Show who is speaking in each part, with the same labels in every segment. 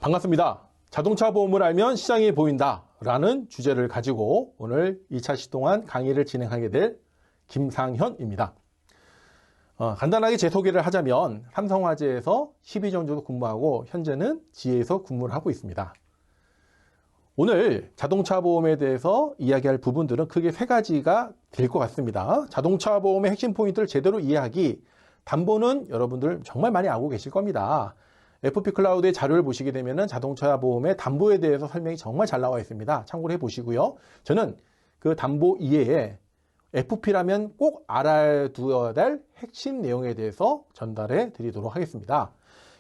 Speaker 1: 반갑습니다. 자동차 보험을 알면 시장이 보인다 라는 주제를 가지고 오늘 2차 시동안 강의를 진행하게 될 김상현입니다. 간단하게 제 소개를 하자면 삼성화재에서 12년 정도 근무하고 현재는 지혜에서 근무를 하고 있습니다. 오늘 자동차 보험에 대해서 이야기할 부분들은 크게 세 가지가 될 것 같습니다. 자동차 보험의 핵심 포인트를 제대로 이해하기, 담보는 여러분들 정말 많이 알고 계실 겁니다. FP 클라우드의 자료를 보시게 되면 자동차 보험의 담보에 대해서 설명이 정말 잘 나와 있습니다. 참고를 해보시고요. 저는 그 담보 이외에 FP라면 꼭 알아두어야 될 핵심 내용에 대해서 전달해 드리도록 하겠습니다.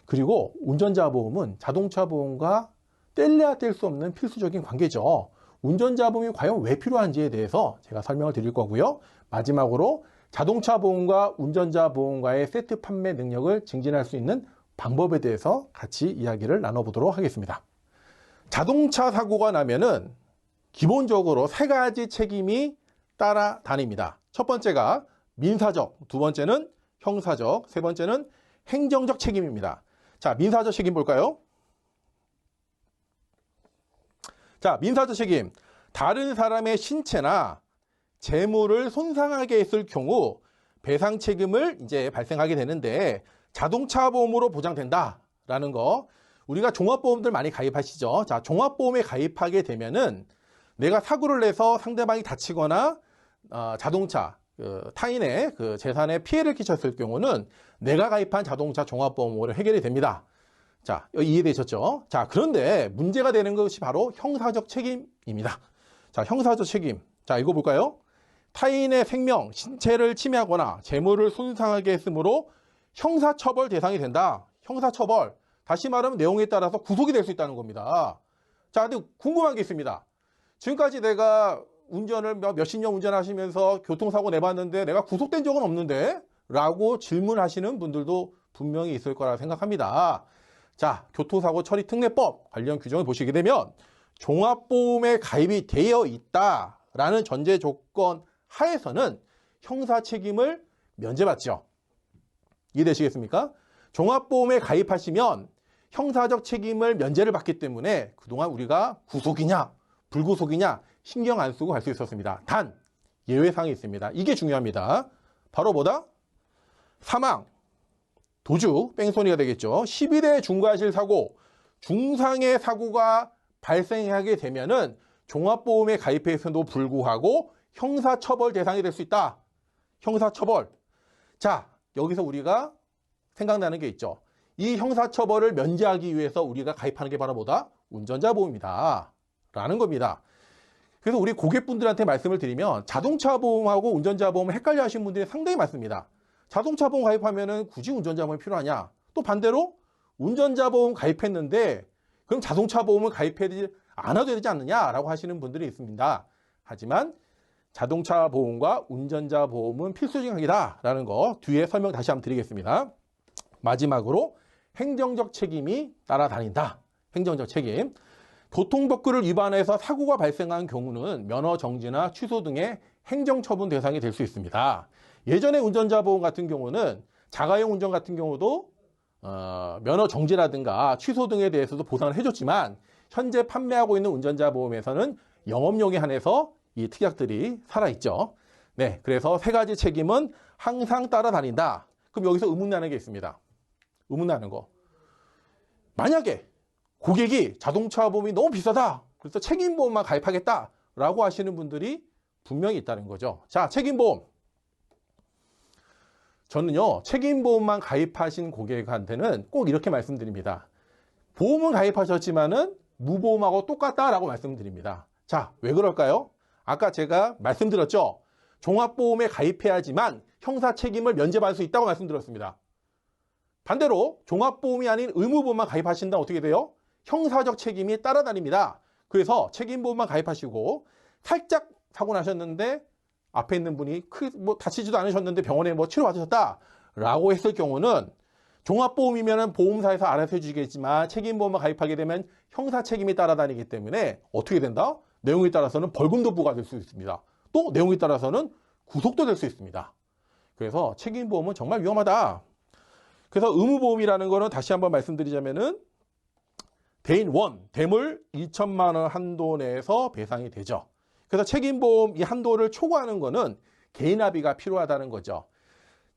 Speaker 1: 그리고 운전자 보험은 자동차 보험과 뗄래야 뗄 수 없는 필수적인 관계죠. 운전자 보험이 과연 왜 필요한지에 대해서 제가 설명을 드릴 거고요. 마지막으로 자동차 보험과 운전자 보험과의 세트 판매 능력을 증진할 수 있는 방법에 대해서 같이 이야기를 나눠보도록 하겠습니다. 자동차 사고가 나면은 기본적으로 세 가지 책임이 따라다닙니다. 첫 번째가 민사적, 두 번째는 형사적, 세 번째는 행정적 책임입니다. 자, 민사적 책임 볼까요? 자, 민사적 책임. 다른 사람의 신체나 재물을 손상하게 했을 경우 배상 책임을 이제 발생하게 되는데 자동차 보험으로 보장된다라는 거. 우리가 종합보험들 많이 가입하시죠. 자, 종합보험에 가입하게 되면은 내가 사고를 내서 상대방이 다치거나 자동차 타인의 그 재산에 피해를 끼쳤을 경우는 내가 가입한 자동차 종합보험으로 해결이 됩니다. 자, 이해되셨죠? 자, 그런데 문제가 되는 것이 바로 형사적 책임입니다. 자, 형사적 책임. 자, 이거 볼까요? 타인의 생명, 신체를 침해하거나 재물을 손상하게 했으므로 형사처벌 대상이 된다. 형사처벌. 다시 말하면 내용에 따라서 구속이 될 수 있다는 겁니다. 자, 근데 궁금한 게 있습니다. 지금까지 내가 운전을 몇십 년 운전하시면서 교통사고 내봤는데 내가 구속된 적은 없는데? 라고 질문하시는 분들도 분명히 있을 거라 생각합니다. 자, 교통사고 처리 특례법 관련 규정을 보시게 되면 종합보험에 가입이 되어 있다라는 전제 조건 하에서는 형사 책임을 면제받죠. 이해되시겠습니까? 종합보험에 가입하시면 형사적 책임을 면제를 받기 때문에 그동안 우리가 구속이냐 불구속이냐 신경 안 쓰고 갈 수 있었습니다. 단 예외사항이 있습니다. 이게 중요합니다. 바로 뭐다? 사망, 도주, 뺑소니가 되겠죠. 12대 중과실 사고, 중상의 사고가 발생하게 되면은 종합보험에 가입해서도 불구하고 형사처벌 대상이 될 수 있다. 형사처벌. 자, 여기서 우리가 생각나는 게 있죠. 이 형사처벌을 면제하기 위해서 우리가 가입하는 게 바로 뭐다? 운전자 보험이다. 라는 겁니다. 그래서 우리 고객분들한테 말씀을 드리면 자동차 보험하고 운전자 보험을 헷갈려 하시는 분들이 상당히 많습니다. 자동차 보험 가입하면은 굳이 운전자 보험이 필요하냐? 또 반대로 운전자 보험 가입했는데 그럼 자동차 보험을 가입하지 않아도 되지 않느냐라고 하시는 분들이 있습니다. 하지만 자동차 보험과 운전자 보험은 필수적인 관계다라는 거 뒤에 설명 다시 한번 드리겠습니다. 마지막으로 행정적 책임이 따라다닌다. 행정적 책임. 교통법규를 위반해서 사고가 발생한 경우는 면허 정지나 취소 등의 행정처분 대상이 될 수 있습니다. 예전에 운전자 보험 같은 경우는 자가용 운전 같은 경우도 면허 정지라든가 취소 등에 대해서도 보상을 해줬지만 현재 판매하고 있는 운전자 보험에서는 영업용에 한해서 이 특약들이 살아있죠. 네, 그래서 세 가지 책임은 항상 따라다닌다. 그럼 여기서 의문나는 게 있습니다. 의문나는 거. 만약에 고객이 자동차 보험이 너무 비싸다. 그래서 책임보험만 가입하겠다라고 하시는 분들이 분명히 있다는 거죠. 자, 책임보험. 저는요, 책임보험만 가입하신 고객한테는 꼭 이렇게 말씀드립니다. 보험은 가입하셨지만은 무보험하고 똑같다라고 말씀드립니다. 자, 왜 그럴까요? 아까 제가 말씀드렸죠. 종합보험에 가입해야지만 형사 책임을 면제받을 수 있다고 말씀드렸습니다. 반대로 종합보험이 아닌 의무보험만 가입하신다면 어떻게 돼요? 형사적 책임이 따라다닙니다. 그래서 책임보험만 가입하시고 살짝 사고 나셨는데 앞에 있는 분이 다치지도 않으셨는데 병원에 치료받으셨다라고 했을 경우는 종합보험이면 보험사에서 알아서 해주시겠지만 책임보험만 가입하게 되면 형사 책임이 따라다니기 때문에 어떻게 된다? 내용에 따라서는 벌금도 부과될 수 있습니다. 또 내용에 따라서는 구속도 될 수 있습니다. 그래서 책임보험은 정말 위험하다. 그래서 의무보험이라는 거는 다시 한번 말씀드리자면은 대인 원, 대물 2천만 원 한도 내에서 배상이 되죠. 그래서 책임보험 이 한도를 초과하는 거는 개인 합의가 필요하다는 거죠.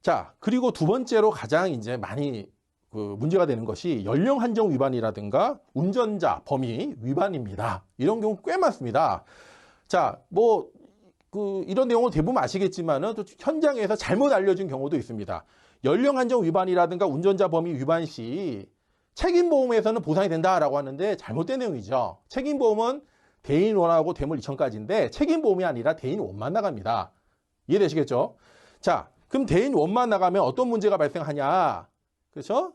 Speaker 1: 자, 그리고 두 번째로 가장 이제 많이 문제가 되는 것이 연령 한정 위반이라든가 운전자 범위 위반입니다. 이런 경우 꽤 많습니다. 자, 이런 내용은 대부분 아시겠지만은 또 현장에서 잘못 알려진 경우도 있습니다. 연령 한정 위반이라든가 운전자 범위 위반 시 책임보험에서는 보상이 된다라고 하는데 잘못된 내용이죠. 책임보험은 대인 1하고 대물 2천까지인데 책임보험이 아니라 대인 1만 나갑니다. 이해되시겠죠? 자, 그럼 대인 1만 나가면 어떤 문제가 발생하냐? 그렇죠?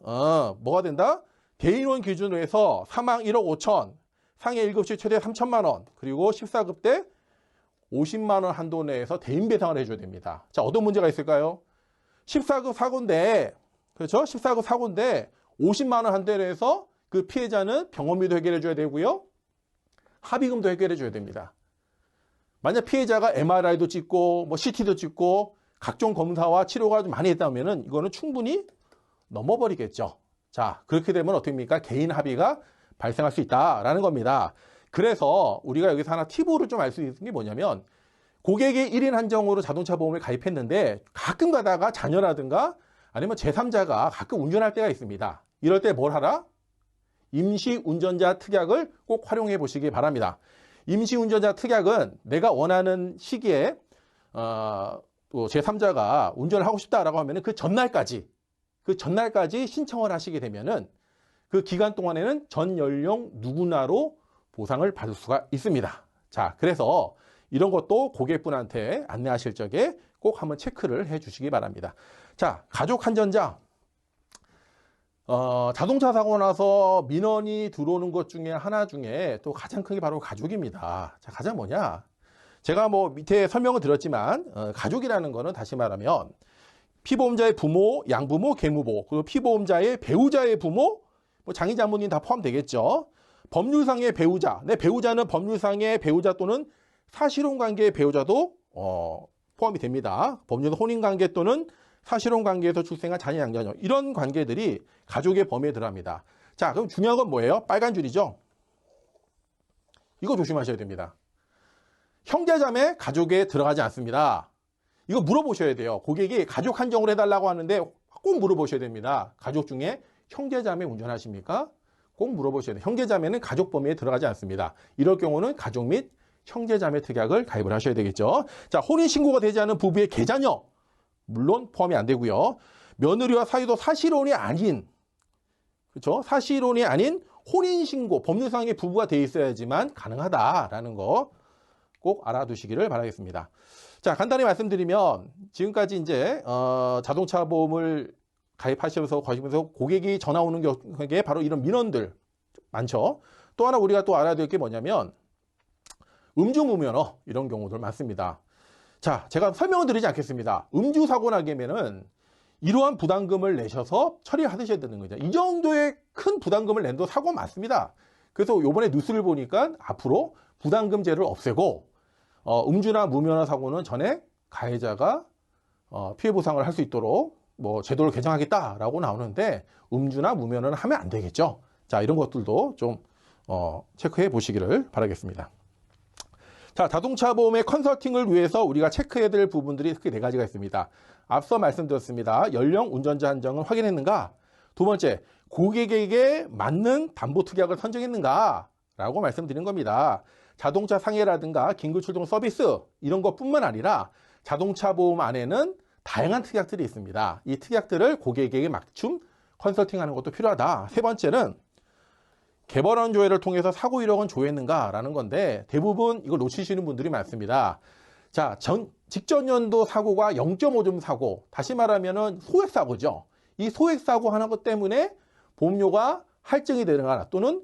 Speaker 1: 뭐가 된다? 대인 1 기준으로 해서 사망 1억 5천, 상해 1급시 최대 3천만 원, 그리고 14급 때 50만 원 한도 내에서 대인 배상을 해줘야 됩니다. 자, 어떤 문제가 있을까요? 14급 사고인데, 그렇죠? 14급 사고인데 50만 원 한도 내에서 그 피해자는 병원비도 해결해줘야 되고요. 합의금도 해결해줘야 됩니다. 만약 피해자가 MRI도 찍고 CT도 찍고 각종 검사와 치료가 좀 많이 했다면은 이거는 충분히 넘어버리겠죠. 자, 그렇게 되면 어떻게 됩니까? 개인 합의가 발생할 수 있다라는 겁니다. 그래서 우리가 여기서 하나 팁으로 좀 알 수 있는 게 뭐냐면 고객이 1인 한정으로 자동차 보험을 가입했는데 가끔 가다가 자녀라든가 아니면 제3자가 가끔 운전할 때가 있습니다. 이럴 때 뭘 하라? 임시운전자 특약을 꼭 활용해 보시기 바랍니다. 임시운전자 특약은 내가 원하는 시기에 또 제3자가 운전을 하고 싶다라고 하면 그 전날까지 신청을 하시게 되면은 그 기간 동안에는 전 연령 누구나로 보상을 받을 수가 있습니다. 자, 그래서 이런 것도 고객분한테 안내하실 적에 꼭 한번 체크를 해 주시기 바랍니다. 자, 가족 한전자. 자동차 사고 나서 민원이 들어오는 것 중에 하나 중에 또 가장 큰 게 바로 가족입니다. 자, 가장 뭐냐? 제가 밑에 설명을 드렸지만, 가족이라는 거는 다시 말하면, 피보험자의 부모, 양부모, 계무보, 그리고 피보험자의 배우자의 부모, 장인, 장모님 다 포함되겠죠. 법률상의 배우자, 내 배우자는 법률상의 배우자 또는 사실혼 관계의 배우자도 포함이 됩니다. 법률 혼인관계 또는 사실혼 관계에서 출생한 자녀, 양자녀 이런 관계들이 가족의 범위에 들어갑니다. 자, 그럼 중요한 건 뭐예요? 빨간 줄이죠. 이거 조심하셔야 됩니다. 형제자매 가족에 들어가지 않습니다. 이거 물어보셔야 돼요. 고객이 가족 한정으로 해달라고 하는데 꼭 물어보셔야 됩니다. 가족 중에 형제자매 운전하십니까? 꼭 물어보셔야 돼요. 형제자매는 가족 범위에 들어가지 않습니다. 이럴 경우는 가족 및 형제자매 특약을 가입을 하셔야 되겠죠. 자, 혼인신고가 되지 않은 부부의 계자녀 물론 포함이 안 되고요. 며느리와 사이도 사실혼이 아닌, 그렇죠? 사실혼이 아닌 혼인신고, 법률상의 부부가 돼 있어야지만 가능하다라는 거 꼭 알아두시기를 바라겠습니다. 자, 간단히 말씀드리면 지금까지 이제 자동차 보험을 가입하시면서 고객이 전화 오는 경우에 바로 이런 민원들 많죠. 또 하나 우리가 또 알아야 될 게 뭐냐면 음주무면허 이런 경우들 많습니다. 자, 제가 설명을 드리지 않겠습니다. 음주 사고 나게면은 이러한 부담금을 내셔서 처리하셔야 되는 거죠. 이 정도의 큰 부담금을 낸도 사고가 많습니다. 그래서 요번에 뉴스를 보니까 앞으로 부담금제를 없애고 음주나 무면허 사고는 전에 가해자가 피해 보상을 할 수 있도록 제도를 개정하겠다라고 나오는데 음주나 무면허는 하면 안 되겠죠. 자, 이런 것들도 좀 체크해 보시기를 바라겠습니다. 자, 자동차 보험의 컨설팅을 위해서 우리가 체크해야 될 부분들이 크게 네 가지가 있습니다. 앞서 말씀드렸습니다. 연령 운전자 한정을 확인했는가? 두 번째, 고객에게 맞는 담보 특약을 선정했는가? 라고 말씀드린 겁니다. 자동차 상해라든가 긴급 출동 서비스 이런 것뿐만 아니라 자동차 보험 안에는 다양한 특약들이 있습니다. 이 특약들을 고객에게 맞춤 컨설팅하는 것도 필요하다. 세 번째는 개발원 조회를 통해서 사고 이력은 조회했는가라는 건데 대부분 이걸 놓치시는 분들이 많습니다. 자, 직전 연도 사고가 0.5점 사고, 다시 말하면은 소액 사고죠. 이 소액 사고 하는 것 때문에 보험료가 할증이 되거나 또는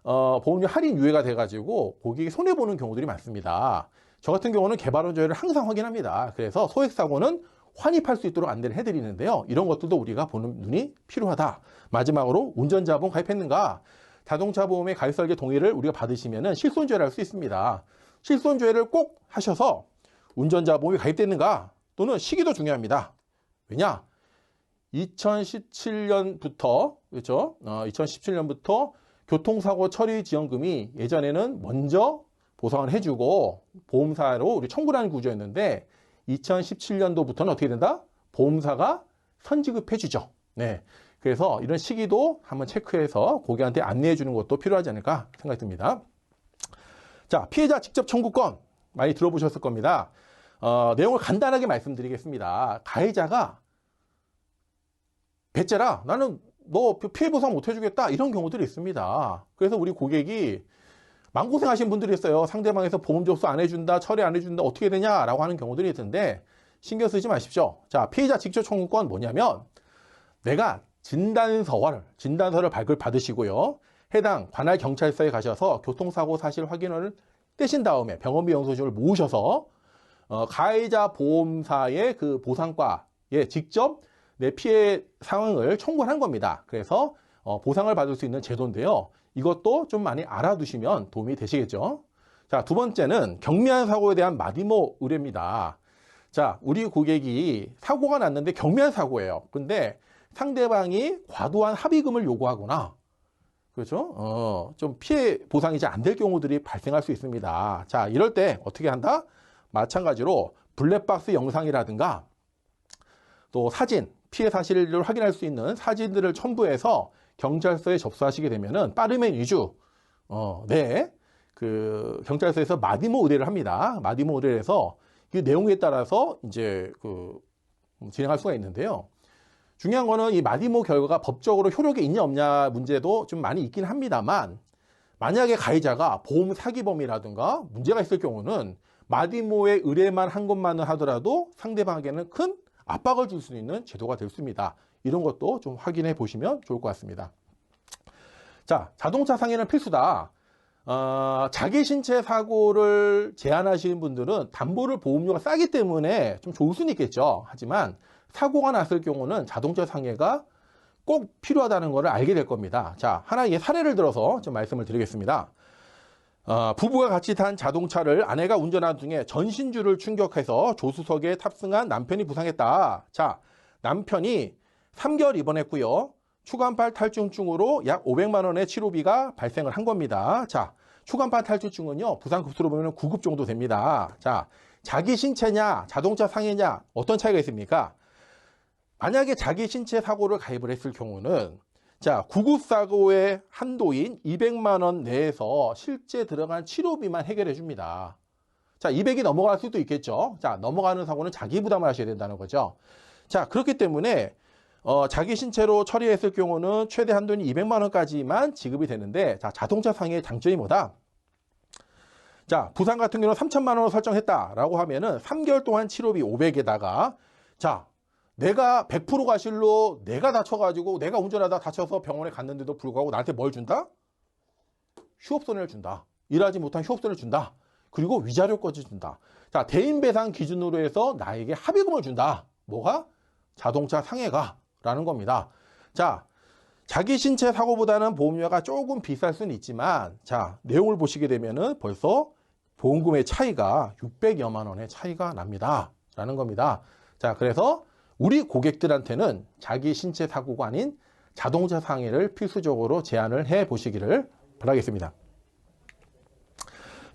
Speaker 1: 보험료 할인 유예가 돼가지고 고객이 손해보는 경우들이 많습니다. 저 같은 경우는 개발원 조회를 항상 확인합니다. 그래서 소액 사고는 환입할 수 있도록 안내를 해드리는데요. 이런 것들도 우리가 보는 눈이 필요하다. 마지막으로 운전자 보험 가입했는가? 자동차 보험의 가입 설계 동의를 우리가 받으시면 실손조회를 할 수 있습니다. 실손조회를 꼭 하셔서 운전자 보험이 가입됐는가? 또는 시기도 중요합니다. 왜냐? 2017년부터 그렇죠? 2017년부터 교통사고 처리 지원금이 예전에는 먼저 보상을 해주고 보험사로 우리 청구하는 구조였는데 2017년도부터는 어떻게 된다? 보험사가 선지급해 주죠. 네. 그래서 이런 시기도 한번 체크해서 고객한테 안내해 주는 것도 필요하지 않을까 생각이 듭니다. 자, 피해자 직접 청구권 많이 들어보셨을 겁니다. 내용을 간단하게 말씀드리겠습니다. 가해자가 배째라 나는 너 피해 보상 못 해주겠다 이런 경우들이 있습니다. 그래서 우리 고객이 마음고생하신 분들이 있어요. 상대방에서 보험 접수 안 해준다, 처리 안 해준다, 어떻게 되냐라고 하는 경우들이 있는데 신경 쓰지 마십시오. 자, 피해자 직접 청구권 뭐냐면 내가 진단서를 발급받으시고요. 해당 관할 경찰서에 가셔서 교통사고 사실 확인을 떼신 다음에 병원비 영수증을 모으셔서 가해자 보험사의 그 보상과에 직접 내 피해 상황을 청구를 한 겁니다. 그래서 보상을 받을 수 있는 제도인데요. 이것도 좀 많이 알아두시면 도움이 되시겠죠. 자, 두 번째는 경미한 사고에 대한 마디모 의뢰입니다. 자, 우리 고객이 사고가 났는데 경미한 사고예요. 근데 상대방이 과도한 합의금을 요구하거나 그렇죠? 좀 피해 보상이 잘 안 될 경우들이 발생할 수 있습니다. 자, 이럴 때 어떻게 한다? 마찬가지로 블랙박스 영상이라든가 또 사진, 피해 사실을 확인할 수 있는 사진들을 첨부해서 경찰서에 접수하시게 되면은 빠르면 2주 내에 그 경찰서에서 마디모 의뢰를 합니다. 마디모 의뢰를 해서 그 내용에 따라서 이제 진행할 수가 있는데요. 중요한 거는 이 마디모 결과가 법적으로 효력이 있냐 없냐 문제도 좀 많이 있긴 합니다만 만약에 가해자가 보험 사기범이라든가 문제가 있을 경우는 마디모의 의뢰만 한 것만을 하더라도 상대방에게는 큰 압박을 줄 수 있는 제도가 될 수 있습니다. 이런 것도 좀 확인해 보시면 좋을 것 같습니다. 자, 자동차 상해는 필수다. 자기 신체 사고를 제한하시는 분들은 담보를 보험료가 싸기 때문에 좀 좋을 수는 있겠죠. 하지만 사고가 났을 경우는 자동차 상해가 꼭 필요하다는 것을 알게 될 겁니다. 자, 하나의 사례를 들어서 좀 말씀을 드리겠습니다. 부부가 같이 탄 자동차를 아내가 운전하는 중에 전신주를 충격해서 조수석에 탑승한 남편이 부상했다. 자, 남편이 3개월 입원했고요. 추간팔 탈출증으로 약 500만 원의 치료비가 발생을 한 겁니다. 자, 추간팔 탈출증은요, 부상급수로 보면 9급 정도 됩니다. 자, 자기 신체냐, 자동차 상해냐, 어떤 차이가 있습니까? 만약에 자기 신체 사고를 가입을 했을 경우는 자, 구급사고의 한도인 200만 원 내에서 실제 들어간 치료비만 해결해 줍니다. 자, 200이 넘어갈 수도 있겠죠. 자, 넘어가는 사고는 자기 부담을 하셔야 된다는 거죠. 자, 그렇기 때문에 자기 신체로 처리했을 경우는 최대 한도인 200만 원까지만 지급이 되는데 자, 자동차 상해의 장점이 뭐다? 자, 부상 같은 경우는 3천만 원으로 설정했다라고 하면은 3개월 동안 치료비 500에다가 자, 내가 100% 과실로 내가 다쳐가지고 내가 운전하다 다쳐서 병원에 갔는데도 불구하고 나한테 뭘 준다? 휴업손해를 준다. 일하지 못한 휴업손해를 준다. 그리고 위자료까지 준다. 자, 대인배상 기준으로 해서 나에게 합의금을 준다. 뭐가? 자동차 상해가 라는 겁니다. 자, 자기 신체 사고보다는 보험료가 조금 비쌀 수는 있지만 자, 내용을 보시게 되면은 벌써 보험금의 차이가 600여만 원의 차이가 납니다. 라는 겁니다. 자, 그래서 우리 고객들한테는 자기 신체 사고가 아닌 자동차 상해를 필수적으로 제한을 해 보시기를 바라겠습니다.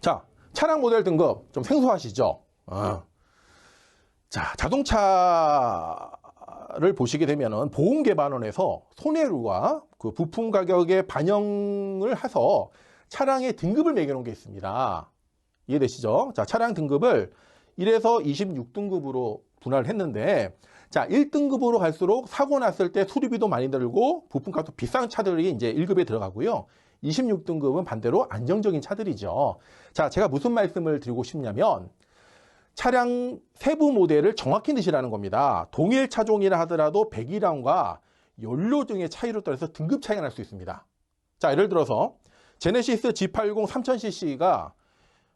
Speaker 1: 자, 차량 모델 등급 좀 생소하시죠? 자, 자동차를 보시게 되면은 보험개발원에서 손해율과 그 부품 가격에 반영을 해서 차량의 등급을 매겨놓은 게 있습니다. 이해되시죠? 자, 차량 등급을 1에서 26등급으로 분할을 했는데 자, 1등급으로 갈수록 사고 났을 때 수리비도 많이 들고 부품값도 비싼 차들이 이제 1급에 들어가고요. 26등급은 반대로 안정적인 차들이죠. 자, 제가 무슨 말씀을 드리고 싶냐면 차량 세부 모델을 정확히 넣으시라는 겁니다. 동일 차종이라 하더라도 배기량과 연료 등의 차이로 따라서 등급 차이가 날 수 있습니다. 자, 예를 들어서 제네시스 G80 3000cc가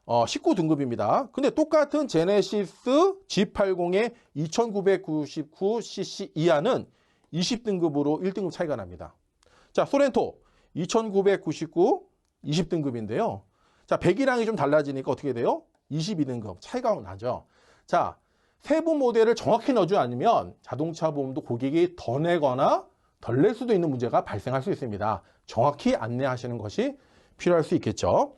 Speaker 1: 19등급입니다. 근데 똑같은 제네시스 G80의 2999cc 이하는 20등급으로 1등급 차이가 납니다. 자, 소렌토 2999 20등급인데요. 자, 배기량이 좀 달라지니까 어떻게 돼요? 22등급 차이가 나죠. 자, 세부 모델을 정확히 넣어주지 않으면 자동차 보험도 고객이 더 내거나 덜 낼 수도 있는 문제가 발생할 수 있습니다. 정확히 안내하시는 것이 필요할 수 있겠죠.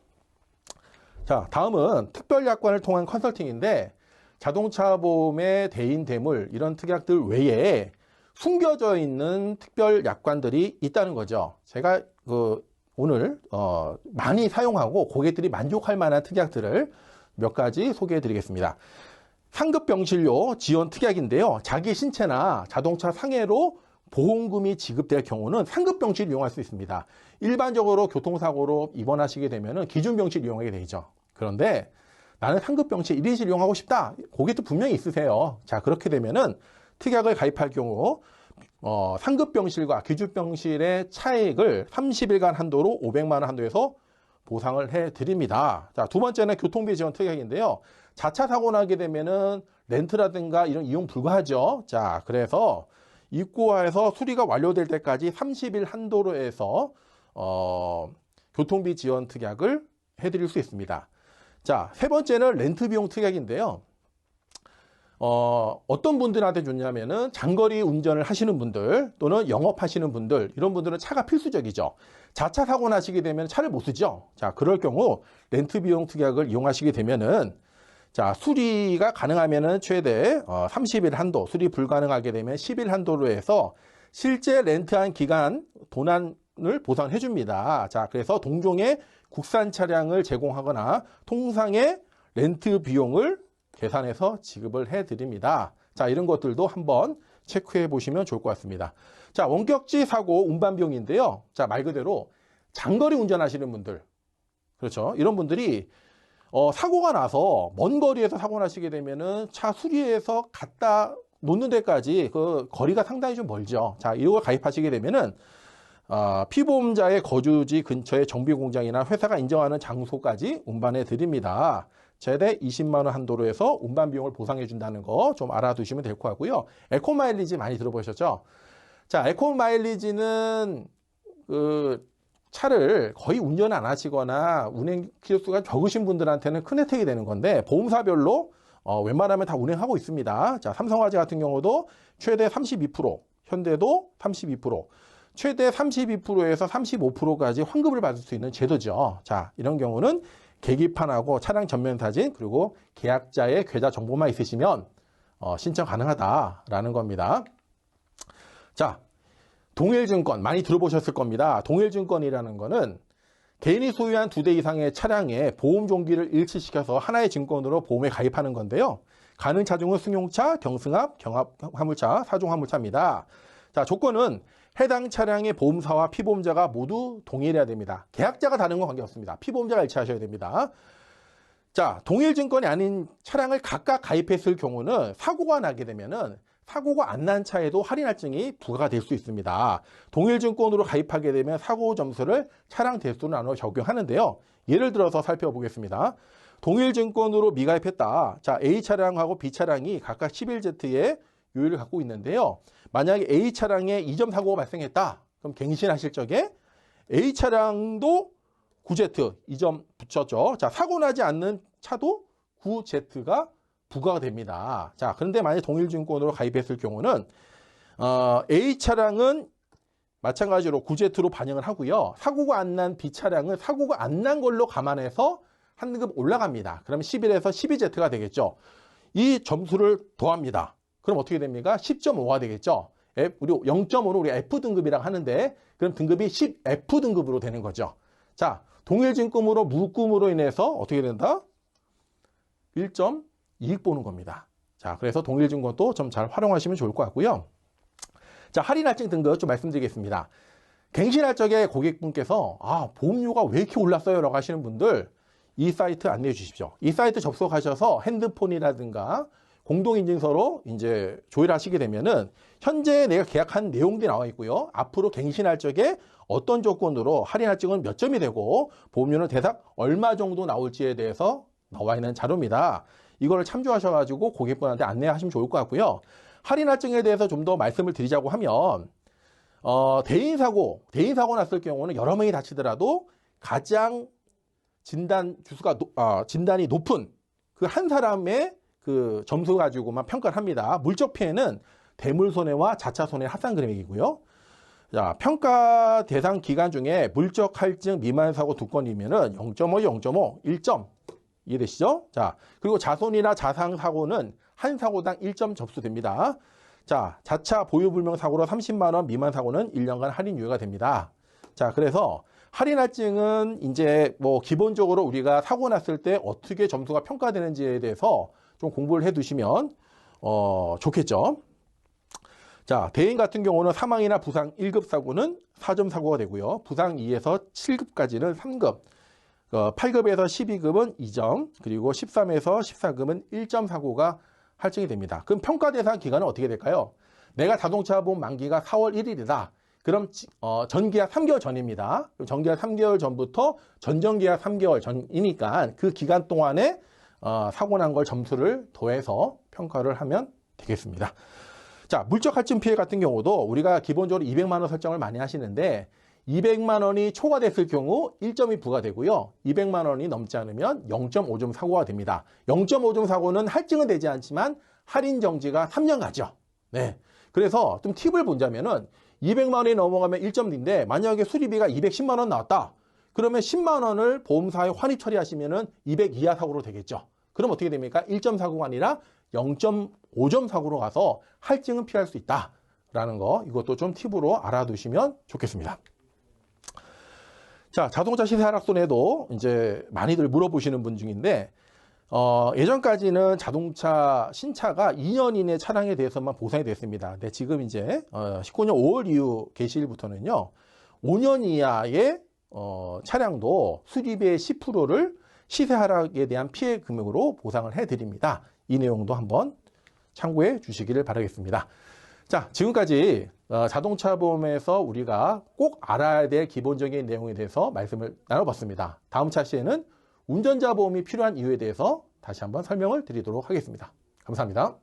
Speaker 1: 자, 다음은 특별약관을 통한 컨설팅인데 자동차 보험의 대인 대물 이런 특약들 외에 숨겨져 있는 특별약관들이 있다는 거죠. 제가 오늘 많이 사용하고 고객들이 만족할 만한 특약들을 몇 가지 소개해 드리겠습니다. 상급병실료 지원 특약인데요. 자기 신체나 자동차 상해로 보험금이 지급될 경우는 상급병실 이용할 수 있습니다. 일반적으로 교통사고로 입원하시게 되면 기준병실 이용하게 되죠. 그런데 나는 상급병실 1인실 이용하고 싶다. 고객도 분명히 있으세요. 자, 그렇게 되면은 특약을 가입할 경우 상급병실과 기준병실의 차액을 30일간 한도로 500만 원 한도에서 보상을 해드립니다. 자, 두 번째는 교통비 지원 특약인데요. 자차 사고 나게 되면은 렌트라든가 이런 이용 불가하죠. 자, 그래서 입고해서 수리가 완료될 때까지 30일 한도로 해서 교통비 지원 특약을 해드릴 수 있습니다. 자, 세 번째는 렌트 비용 특약인데요. 어떤 분들한테 좋냐면은 장거리 운전을 하시는 분들 또는 영업하시는 분들 이런 분들은 차가 필수적이죠. 자차 사고 나시게 되면 차를 못 쓰죠. 자, 그럴 경우 렌트 비용 특약을 이용하시게 되면은 자, 수리가 가능하면은 최대 30일 한도, 수리 불가능하게 되면 10일 한도로 해서 실제 렌트한 기간 도난을 보상해 줍니다. 자, 그래서 동종의 국산 차량을 제공하거나 통상의 렌트 비용을 계산해서 지급을 해 드립니다. 자, 이런 것들도 한번 체크해 보시면 좋을 것 같습니다. 자, 원격지 사고 운반 비용인데요. 자, 말 그대로 장거리 운전하시는 분들, 그렇죠. 이런 분들이 사고가 나서 먼 거리에서 사고 나시게 되면은 차 수리해서 갖다 놓는 데까지 그 거리가 상당히 좀 멀죠. 자, 이걸 가입하시게 되면은 피보험자의 거주지 근처의 정비공장이나 회사가 인정하는 장소까지 운반해 드립니다. 최대 20만 원 한도로 해서 운반 비용을 보상해 준다는 거 좀 알아두시면 될 것 같고요. 에코 마일리지 많이 들어보셨죠? 자, 에코 마일리지는 차를 거의 운전 안 하시거나 운행 키로수가 적으신 분들한테는 큰 혜택이 되는 건데 보험사별로 웬만하면 다 운행하고 있습니다. 자, 삼성화재 같은 경우도 최대 32%, 현대도 32%, 최대 32%에서 35%까지 환급을 받을 수 있는 제도죠. 자, 이런 경우는 계기판하고 차량 전면 사진 그리고 계약자의 계좌 정보만 있으시면 신청 가능하다라는 겁니다. 자, 동일증권 많이 들어보셨을 겁니다. 동일증권이라는 거는 개인이 소유한 2대 이상의 차량에 보험 종기를 일치시켜서 하나의 증권으로 보험에 가입하는 건데요. 가능 차종은 승용차, 경승합, 경합화물차, 사종화물차입니다. 자, 조건은 해당 차량의 보험사와 피보험자가 모두 동일해야 됩니다. 계약자가 다른 건 관계없습니다. 피보험자가 일치하셔야 됩니다. 자, 동일증권이 아닌 차량을 각각 가입했을 경우는 사고가 나게 되면은 사고가 안 난 차에도 할인 할증이 부과가 될 수 있습니다. 동일증권으로 가입하게 되면 사고 점수를 차량 대수 나눠 적용하는데요. 예를 들어서 살펴보겠습니다. 동일증권으로 미가입했다. 자, A 차량하고 B 차량이 각각 11Z의 요율을 갖고 있는데요. 만약에 A 차량에 2점 사고가 발생했다. 그럼 갱신하실 적에 A 차량도 9Z 2점 붙였죠. 자, 사고 나지 않는 차도 9Z가 부과가 됩니다. 자, 그런데 만약 동일증권으로 가입했을 경우는 A 차량은 마찬가지로 9Z로 반영을 하고요. 사고가 안 난 B 차량은 사고가 안 난 걸로 감안해서 한 등급 올라갑니다. 그러면 11에서 12Z가 되겠죠. 이 점수를 더합니다. 그럼 어떻게 됩니까? 10.5가 되겠죠. 우리 0.5로 우리 F등급이라고 하는데 그럼 등급이 10F등급으로 되는 거죠. 자, 동일증권으로 묶음으로 인해서 어떻게 된다? 1점 이익 보는 겁니다. 자, 그래서 동일증권도 좀 잘 활용하시면 좋을 것 같고요. 자, 할인 할증 등급 좀 말씀드리겠습니다. 갱신할 적에 고객분께서 보험료가 왜 이렇게 올랐어요? 라고 하시는 분들 이 사이트 안내해 주십시오. 이 사이트 접속하셔서 핸드폰이라든가 공동인증서로 이제 조회하시게 되면은 현재 내가 계약한 내용들이 나와 있고요. 앞으로 갱신할 적에 어떤 조건으로 할인 할증은 몇 점이 되고 보험료는 대략 얼마 정도 나올지에 대해서 나와 있는 자료입니다. 이걸 참조하셔가지고 고객분한테 안내하시면 좋을 것 같고요. 할인 할증에 대해서 좀 더 말씀을 드리자고 하면 대인사고 났을 경우는 여러 명이 다치더라도 가장 진단이 높은 그 한 사람의 그 점수 가지고만 평가를 합니다. 물적 피해는 대물 손해와 자차 손해 합산 금액이고요. 자, 평가 대상 기간 중에 물적 할증 미만 사고 2건이면은 0.5, 0.5, 1점. 이해되시죠? 자, 그리고 자손이나 자상 사고는 한 사고당 1점 접수됩니다. 자, 자차 보유불명 사고로 30만 원 미만 사고는 1년간 할인 유예가 됩니다. 자, 그래서 할인 할증은 이제 뭐 기본적으로 우리가 사고 났을 때 어떻게 점수가 평가되는지에 대해서 좀 공부를 해 두시면 좋겠죠. 자, 대인 같은 경우는 사망이나 부상 1급 사고는 4점 사고가 되고요. 부상 2에서 7급까지는 3급, 8급에서 12급은 2점, 그리고 13에서 14급은 1점 사고가 할증이 됩니다. 그럼 평가 대상 기간은 어떻게 될까요? 내가 자동차 보험 만기가 4월 1일이다. 그럼 전기약 3개월 전입니다. 전기약 3개월 전부터 전정기약 3개월 전이니까 그 기간 동안에 사고 난 걸 점수를 더해서 평가를 하면 되겠습니다. 자, 물적 할증 피해 같은 경우도 우리가 기본적으로 200만 원 설정을 많이 하시는데 200만 원이 초과됐을 경우 1점이 부과되고요. 200만 원이 넘지 않으면 0.5점 사고가 됩니다. 0.5점 사고는 할증은 되지 않지만 할인 정지가 3년 가죠. 네. 그래서 좀 팁을 본다면은 200만 원이 넘어가면 1점인데 만약에 수리비가 210만 원 나왔다. 그러면 10만 원을 보험사에 환입 처리하시면은 200 이하 사고로 되겠죠. 그럼 어떻게 됩니까? 1점 사고가 아니라 0.5점 사고로 가서 할증은 피할 수 있다라는 거, 이것도 좀 팁으로 알아두시면 좋겠습니다. 자, 자동차 시세 하락손해도 이제 많이들 물어보시는 분 중인데 예전까지는 자동차 신차가 2년 이내 차량에 대해서만 보상이 됐습니다. 근데 지금 이제 19년 5월 이후 개시일부터는요 5년 이하의 차량도 수리비의 10%를 시세 하락에 대한 피해 금액으로 보상을 해드립니다. 이 내용도 한번 참고해 주시기를 바라겠습니다. 자, 지금까지 자동차 보험에서 우리가 꼭 알아야 될 기본적인 내용에 대해서 말씀을 나눠봤습니다. 다음 차시에는 운전자 보험이 필요한 이유에 대해서 다시 한번 설명을 드리도록 하겠습니다. 감사합니다.